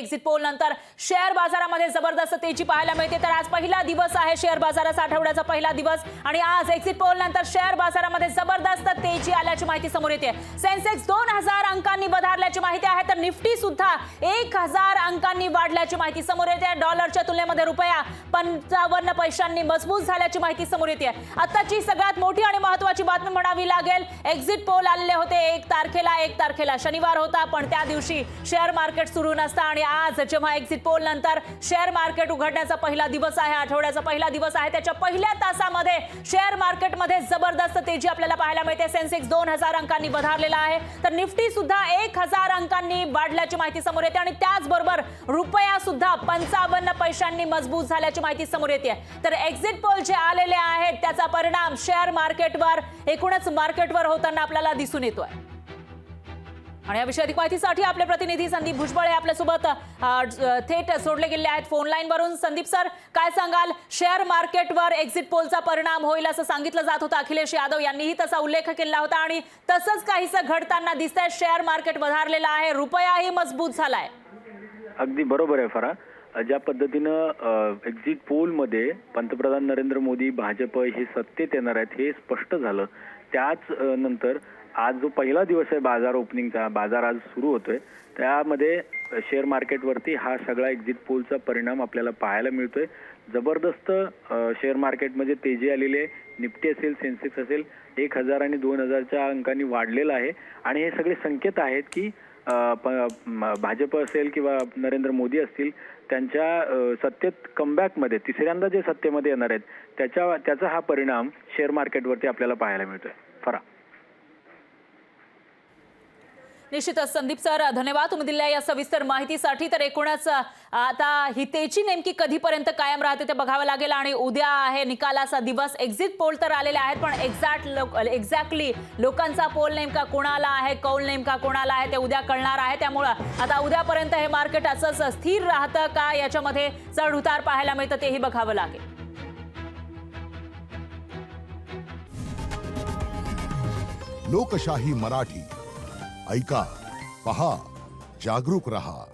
Exit poll नंतर share बाजारामध्ये जबरदस्त तेजी पाहायला मिळते। तर आज पहिला दिवस आहे शेअर बाजाराचा, आठवड्याचा पहिला दिवस, आणि आज एक्झिट पोल नंतर शेअर बाजारामध्ये जबरदस्त तेजी आल्याची माहिती समोर येते। सेन्सेक्स 2000 अंकांनी वधारल्याची माहिती आहे, तर निफ्टी सुद्धा 1000 अंकांनी वाढल्याची माहिती समोर येते। डॉलरच्या तुलनेमध्ये रुपया 55 पैशांनी मजबूत झाल्याची माहिती समोर येते। आताची सगळ्यात मोठी आणि महत्त्वाची बातमी म्हणावी लागेल, एक्झिट पोल आलेले होते 1 तारखेला शनिवार होता, पण त्या दिवशी शेअर मार्केट सुरू नसतं, आणि आज जेव्हा एक्झिट पोल नंतर शेअर मार्केट उघडण्याचा पहिला दिवस आहे, आठवड्याचा पहिला दिवस आहे, त्याच्या पहिल्या तासामध्ये शेअर मार्केटमध्ये जबरदस्त तेजी आपल्याला पाहायला मिळते। सेन्सेक्स 2000 अंकांनी वधारलेला आहे, तर निफ्टी सुद्धा 1000 अंकांनी वाढल्याची माहिती समोर येते, आणि त्याचबरोबर रुपया सुद्धा 55 पैशांनी मजबूत झाल्याची माहिती समोर येते। तर एक्झिट पोल जे आलेले आहेत त्याचा परिणाम शेअर मार्केटवर, एकूणच मार्केटवर होताना आपल्याला दिसून येतोय। आणि या विषयी अधिक माहितीसाठी आपले प्रतिनिधी संदीप भुजबळ आपल्यासोबत थेट जोडले गेले आहेत फोन लाईन वरून। संदीप सर, काय सांगाल, शेअर मार्केटवर एक्झिट पोलचा परिणाम होईल असं सांगितलं जात होतं, अखिलेश यादव यांनीही तसा उल्लेख केला होता, आणि तसंच काहीसं घडताना दिसतंय। शेअर मार्केट वधारलेला आहे, रुपयाही मजबूत झालाय। अगदी बरोबर आहे फरा। ज्या पद्धतीनं एक्झिट पोलमध्ये पंतप्रधान नरेंद्र मोदी भाजप हे सत्तेत येणार आहेत हे स्पष्ट झालं, त्याच नंतर आज जो पहिला दिवस आहे बाजार ओपनिंगचा, बाजार आज सुरू होतोय, त्यामध्ये शेअर मार्केटवरती हा सगळा एक्झिट पोलचा परिणाम आपल्याला पाहायला मिळतोय। जबरदस्त शेअर मार्केटमध्ये तेजी आलेली आहे। निफ्टी असेल, सेन्सेक्स असेल, 1000 आणि 2000च्या अंकांनी वाढलेला आहे, आणि हे सगळे संकेत आहेत की भाजप असेल किंवा नरेंद्र मोदी असतील, त्यांच्या सत्तेत कमबॅकमध्ये तिसऱ्यांदा जे सत्तेमध्ये येणार आहेत त्याचा हा परिणाम शेअर मार्केटवरती आपल्याला पाहायला मिळतोय फरा। निश्चितच संदीप सर, धन्यवाद तुम्ही दिलेल्या या सविस्तर माहितीसाठी। तर एकूणच आता ही तेजी नेमकी कधीपर्यंत कायम राहते ते बघावं लागेल, आणि उद्या आहे निकालाचा दिवस। एक्झिट पोल तर आलेले आहेत, पण एक्झॅक्टली लोकांचा पोल नेमका कोणाला आहे, कौल नेमका कोणाला आहे ते उद्या कळणार आहे। त्यामुळे आता उद्यापर्यंत हे मार्केट असंच स्थिर राहतं का, याच्यामध्ये चढ उतार पाहायला मिळतं तेही बघावं लागेल। लोकशाही मराठी ऐका, पहा, जागरूक रहा।